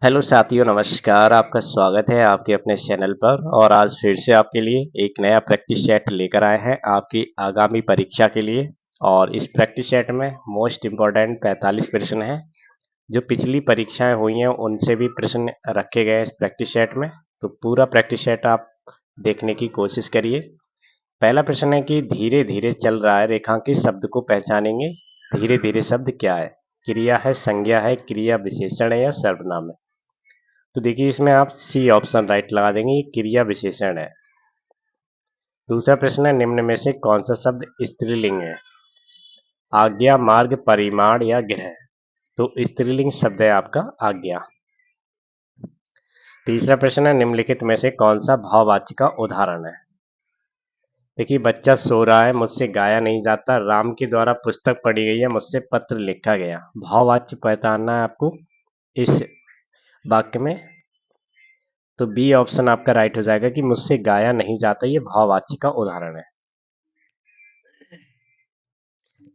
Hello साथियों, नमस्कार। आपका स्वागत है आपके अपने चैनल पर। और आज फिर से आपके लिए एक नया प्रैक्टिस सेट लेकर आए हैं आपकी आगामी परीक्षा के लिए। और इस प्रैक्टिस सेट में मोस्ट इम्पॉर्टेंट 45 प्रश्न हैं। जो पिछली परीक्षाएं हुई हैं उनसे भी प्रश्न रखे गए हैं इस प्रैक्टिस सेट में। तो पूरा प्रैक्टिस सेट आप देखने की कोशिश करिए। पहला प्रश्न है कि धीरे धीरे चल रहा है रेखांकित शब्द को पहचानेंगे। धीरे धीरे शब्द क्या है? क्रिया है, संज्ञा है, क्रिया विशेषण है या सर्वनाम है? तो देखिए, इसमें आप सी ऑप्शन राइट लगा देंगे, ये क्रिया विशेषण है। दूसरा प्रश्न है, निम्न में से कौन सा शब्द स्त्रीलिंग है? आज्ञा, मार्ग, परिमाण या गृह? तो स्त्रीलिंग शब्द है आपका आज्ञा। तीसरा प्रश्न है, निम्नलिखित में से कौन सा भाववाच्य का उदाहरण है? देखिए, बच्चा सो रहा है, मुझसे गाया नहीं जाता, राम के द्वारा पुस्तक पढ़ी गई है, मुझसे पत्र लिखा गया। भाववाच्य पहचानना है आपको इस वाक्य में। तो बी ऑप्शन आपका राइट हो जाएगा कि मुझसे गाया नहीं जाता, ये भाववाच्य का उदाहरण है।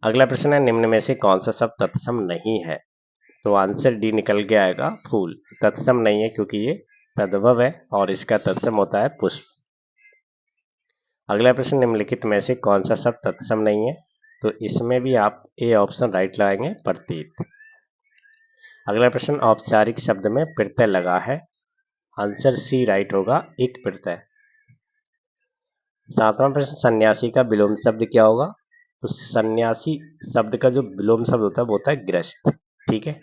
अगला प्रश्न है, निम्न में से कौन सा शब्द तत्सम नहीं है? तो आंसर डी निकल के आएगा, फूल। तत्सम नहीं है क्योंकि ये तद्भव है और इसका तत्सम होता है पुष्प। अगला प्रश्न, निम्नलिखित में से कौन सा शब्द तत्सम नहीं है? तो इसमें भी आप ए ऑप्शन राइट लगाएंगे, प्रतीत। अगला प्रश्न, औपचारिक शब्द में प्रत्यय लगा है। आंसर सी राइट होगा, एक प्रत्यय। सातवां प्रश्न, सन्यासी का विलोम शब्द क्या होगा? तो सन्यासी शब्द का जो विलोम शब्द होता है वो होता है गृहस्थ। ठीक है,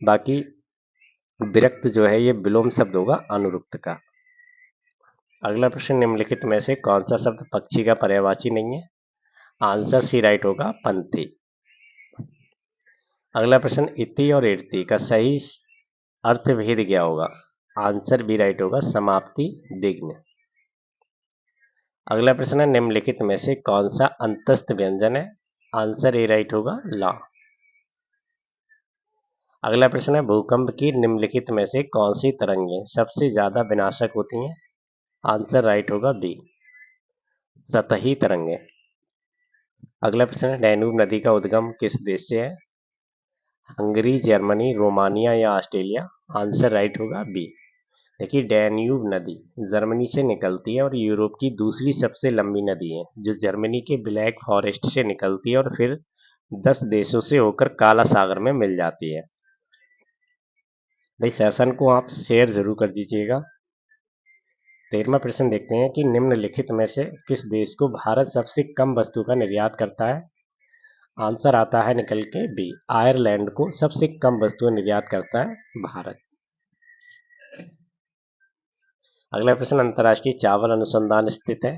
बाकी विरक्त जो है ये विलोम शब्द होगा अनुरुक्त का। अगला प्रश्न, निम्नलिखित में से कौन सा शब्द पक्षी का पर्यायवाची नहीं है? आंसर सी राइट होगा, पंथी। अगला प्रश्न, इति और इर्ति का सही अर्थभेद क्या होगा? आंसर बी राइट होगा, समाप्ति, विघ्न। अगला प्रश्न है, निम्नलिखित में से कौन सा अंतस्थ व्यंजन है? आंसर ए राइट होगा, ला। अगला प्रश्न है, भूकंप की निम्नलिखित में से कौन सी तरंगें सबसे ज्यादा विनाशक होती हैं? आंसर राइट होगा, बी, सतही तरंगें। अगला प्रश्न है, डैन्यूब नदी का उद्गम किस देश से है? हंगरी, जर्मनी, रोमानिया या ऑस्ट्रेलिया? आंसर राइट होगा, बी। देखिए, डैन्यूब नदी जर्मनी से निकलती है और यूरोप की दूसरी सबसे लंबी नदी है, जो जर्मनी के ब्लैक फॉरेस्ट से निकलती है और फिर 10 देशों से होकर काला सागर में मिल जाती है। भाई, सेशन को आप शेयर जरूर कर दीजिएगा। 13वां प्रश्न देखते हैं कि निम्नलिखित में से किस देश को भारत सबसे कम वस्तु का निर्यात करता है? आंसर आता है निकल के बी, आयरलैंड को सबसे कम वस्तुएं निर्यात करता है भारत। अगला प्रश्न, अंतर्राष्ट्रीय चावल अनुसंधान स्थित है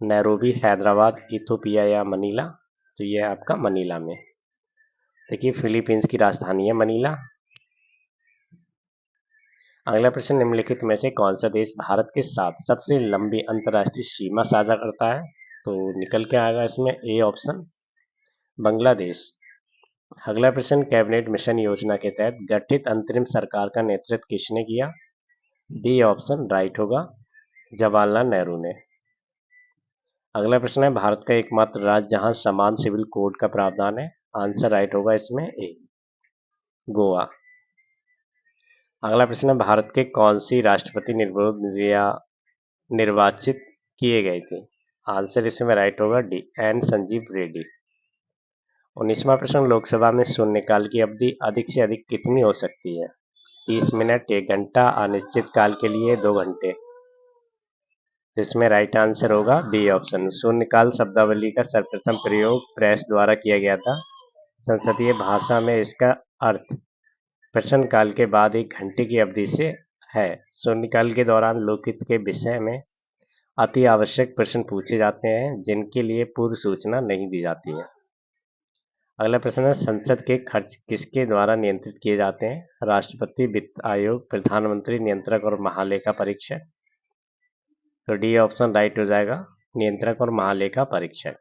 नैरोबी, हैदराबाद, इथोपिया या मनीला? तो ये है आपका मनीला में। देखिए, फिलीपींस की राजधानी है मनीला। अगला प्रश्न, निम्नलिखित में से कौन सा देश भारत के साथ सबसे लंबी अंतर्राष्ट्रीय सीमा साझा करता है? तो निकल के आएगा इसमें ए ऑप्शन, बांग्लादेश। अगला प्रश्न, कैबिनेट मिशन योजना के तहत गठित अंतरिम सरकार का नेतृत्व किसने किया? डी ऑप्शन राइट होगा, जवाहरलाल नेहरू ने। अगला प्रश्न है, भारत का एकमात्र राज्य जहां समान सिविल कोड का प्रावधान है? आंसर राइट होगा इसमें ए, गोवा। अगला प्रश्न है, भारत के कौन सी राष्ट्रपति निर्वाचित किए गए थे? आंसर इसमें राइट होगा डी, एन संजीव रेड्डी। 19वां प्रश्न, लोकसभा में शून्यकाल की अवधि अधिक से अधिक कितनी हो सकती है? 30 मिनट, 1 घंटा, अनिश्चित काल के लिए 2 घंटे? इसमें राइट आंसर होगा बी ऑप्शन, शून्यकाल शब्दावली का सर्वप्रथम प्रयोग प्रेस द्वारा किया गया था। संसदीय भाषा में इसका अर्थ प्रश्नकाल के बाद 1 घंटे की अवधि से है। शून्यकाल के दौरान लोकहित के विषय में अति आवश्यक प्रश्न पूछे जाते हैं जिनके लिए पूर्व सूचना नहीं दी जाती है। अगला प्रश्न है, संसद के खर्च किसके द्वारा नियंत्रित किए जाते हैं? राष्ट्रपति, वित्त आयोग, प्रधानमंत्री, नियंत्रक और महालेखा परीक्षक? तो डी ऑप्शन राइट हो जाएगा, नियंत्रक और महालेखा परीक्षक।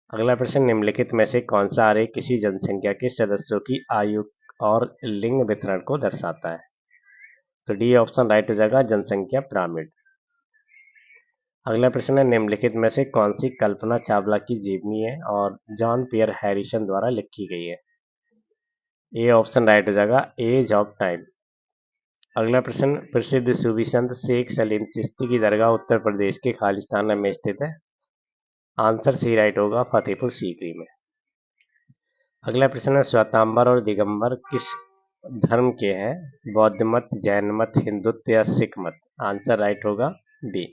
अगला प्रश्न, निम्नलिखित में से कौन सा आरेख किसी जनसंख्या के सदस्यों की आयु और लिंग वितरण को दर्शाता है? तो डी ऑप्शन राइट हो जाएगा, जनसंख्या पिरामिड। अगला प्रश्न है, निम्नलिखित में से कौन सी कल्पना चावला की जीवनी है और जॉन पियर हैरिसन द्वारा लिखी गई है? ए ऑप्शन राइट हो जाएगा एज ऑफ टाइम। अगला प्रश्न, प्रसिद्ध सूफी संत शेख सलीम चिश्ती की दरगाह उत्तर प्रदेश के खालिस्तान में स्थित है। आंसर सी राइट होगा फतेहपुर सीकरी में। अगला प्रश्न है, श्वेतांबर और दिगंबर किस धर्म के हैं? बौद्ध मत, जैन मत, हिंदुत्व या सिख मत? आंसर राइट होगा बी।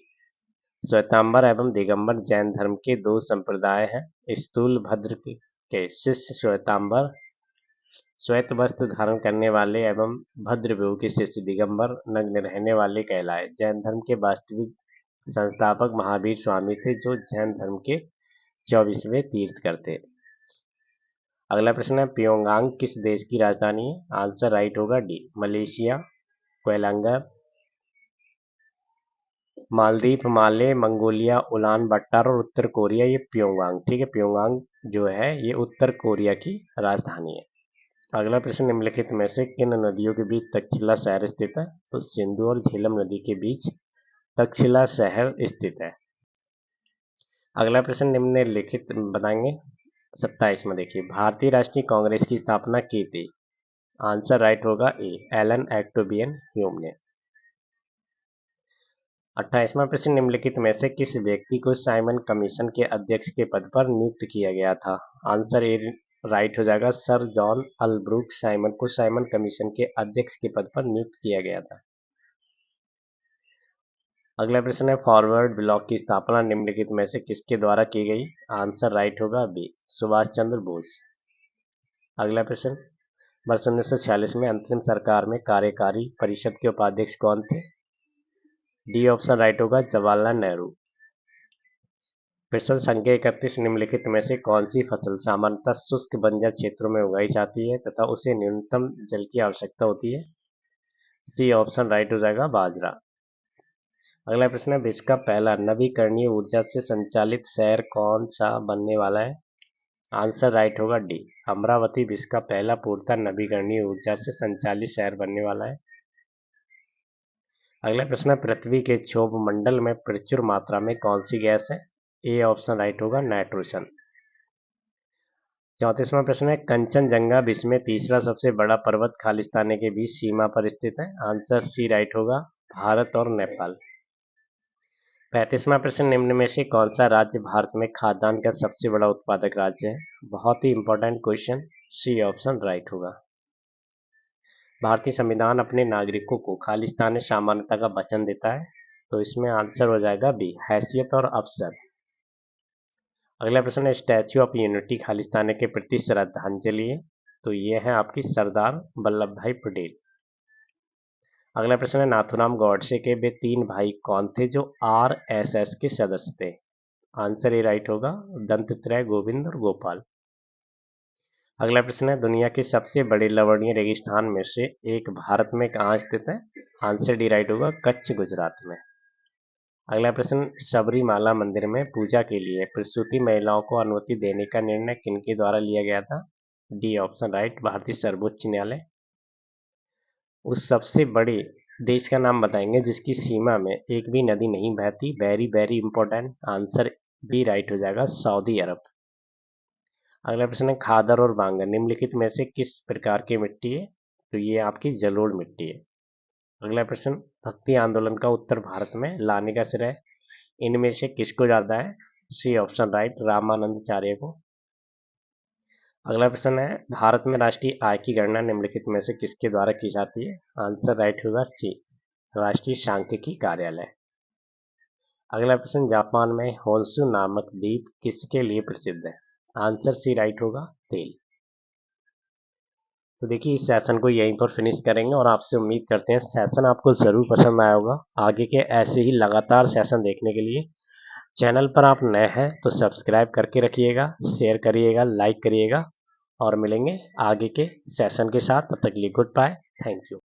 श्वेतांबर एवं दिगंबर जैन धर्म के दो संप्रदाय हैं। स्थूलभद्र के शिष्य श्वेतांबर श्वेत वस्त्र धारण करने वाले एवं भद्रव्यूह के शिष्य दिगंबर नग्न रहने वाले कहलाए। जैन धर्म के वास्तविक संस्थापक महावीर स्वामी थे, जो जैन धर्म के 24वें तीर्थंकर थे। अगला प्रश्न है, प्योंगयांग किस देश की राजधानी है? आंसर राइट होगा डी, मलेशिया, क्वालालंपुर, मालदीव, माले, मंगोलिया, उलान बट्टार और उत्तर कोरिया। ये प्योंगयांग, ठीक है, प्योंगयांग जो है ये उत्तर कोरिया की राजधानी है। अगला प्रश्न, निम्नलिखित में से किन नदियों के बीच तक्षशिला शहर स्थित है? तो सिंधु और झेलम नदी के बीच तक्षशिला शहर स्थित है। अगला प्रश्न, निम्नलिखित बताएंगे 27 में देखिए, भारतीय राष्ट्रीय कांग्रेस की स्थापना की थी? आंसर राइट होगा ए, एलन एक्टोबियन ह्यूम ने। 28वां प्रश्न, निम्नलिखित में से किस व्यक्ति को साइमन कमीशन के अध्यक्ष के पद पर नियुक्त किया गया था? आंसर ए राइट हो जाएगा, सर जॉन अलब्रूक साइमन को साइमन कमीशन के अध्यक्ष के पद पर नियुक्त किया गया था। अगला प्रश्न है, फॉरवर्ड ब्लॉक की स्थापना निम्नलिखित में से किसके द्वारा की गई? आंसर राइट होगा बी, सुभाष चंद्र बोस। अगला प्रश्न, वर्ष 1946 में अंतरिम सरकार में कार्यकारी परिषद के उपाध्यक्ष कौन थे? डी ऑप्शन राइट होगा, जवाहरलाल नेहरू। प्रश्न संख्या 31, निम्नलिखित में से कौन सी फसल सामान्यतः शुष्क बंजर क्षेत्रों में उगाई जाती है तथा उसे न्यूनतम जल की आवश्यकता होती है? सी ऑप्शन राइट हो जाएगा, बाजरा। अगला प्रश्न है, विश्व का पहला नवीकरणीय ऊर्जा से संचालित शहर कौन सा बनने वाला है? आंसर राइट होगा डी, अमरावती विश्व का पहला पूर्णतः नवीकरणीय ऊर्जा से संचालित शहर बनने वाला है। अगला प्रश्न है, पृथ्वी के क्षोभ मंडल में प्रचुर मात्रा में कौन सी गैस है? ए ऑप्शन राइट होगा, नाइट्रोजन। 34वां प्रश्न है, कंचनजंगा विश्व में तीसरा सबसे बड़ा पर्वत खालिस्तान के बीच सीमा पर स्थित है? आंसर सी राइट होगा, भारत और नेपाल। 35वां प्रश्न, निम्न में से कौन सा राज्य भारत में खाद्यान्न का सबसे बड़ा उत्पादक राज्य है? बहुत ही important question, C option right होगा। भारतीय संविधान अपने नागरिकों को खालिस्तानी सामान्यता का वचन देता है, तो इसमें आंसर हो जाएगा बी, हैसियत और अवसर। अगला प्रश्न है, स्टैच्यू ऑफ यूनिटी खालिस्तान के प्रति श्रद्धांजलि है, तो ये है आपकी सरदार वल्लभ भाई पटेल। अगला प्रश्न है, नाथूराम गॉडसे के वे 3 भाई कौन थे जो आरएसएस के सदस्य थे? आंसर ए राइट होगा, दंतत्रय, गोविंद और गोपाल। अगला प्रश्न है, दुनिया के सबसे बड़े लवणीय रेगिस्तान में से एक भारत में कहाँ स्थित है? आंसर डी राइट होगा, कच्छ, गुजरात में। अगला प्रश्न, सबरीमाला मंदिर में पूजा के लिए प्रसूति महिलाओं को अनुमति देने का निर्णय किनके द्वारा लिया गया था? डी ऑप्शन राइट, भारतीय सर्वोच्च न्यायालय। उस सबसे बड़े देश का नाम बताएंगे जिसकी सीमा में एक भी नदी नहीं बहती, very very important, answer B right हो जाएगा, सऊदी अरब। अगला प्रश्न है, खादर और बांगर निम्नलिखित में से किस प्रकार की मिट्टी है? तो ये आपकी जलोढ़ मिट्टी है। अगला प्रश्न, भक्ति आंदोलन का उत्तर भारत में लाने का श्रेय इनमें से किसको जाता है? सी ऑप्शन राइट, रामानंदाचार्य को। अगला प्रश्न है, भारत में राष्ट्रीय आय की गणना निम्नलिखित में से किसके द्वारा की जाती है? आंसर राइट होगा सी, राष्ट्रीय सांख्यिकी कार्यालय। अगला प्रश्न, जापान में होन्शु नामक द्वीप किसके लिए प्रसिद्ध है? आंसर सी राइट होगा, तेल। तो देखिए इस सेशन को यहीं पर फिनिश करेंगे और आपसे उम्मीद करते हैं सेशन आपको ज़रूर पसंद आया होगा। आगे के ऐसे ही लगातार सेशन देखने के लिए चैनल पर आप नए हैं तो सब्सक्राइब करके रखिएगा, शेयर करिएगा, लाइक करिएगा और मिलेंगे आगे के सेशन के साथ। तब तक के लिए गुड बाय, थैंक यू।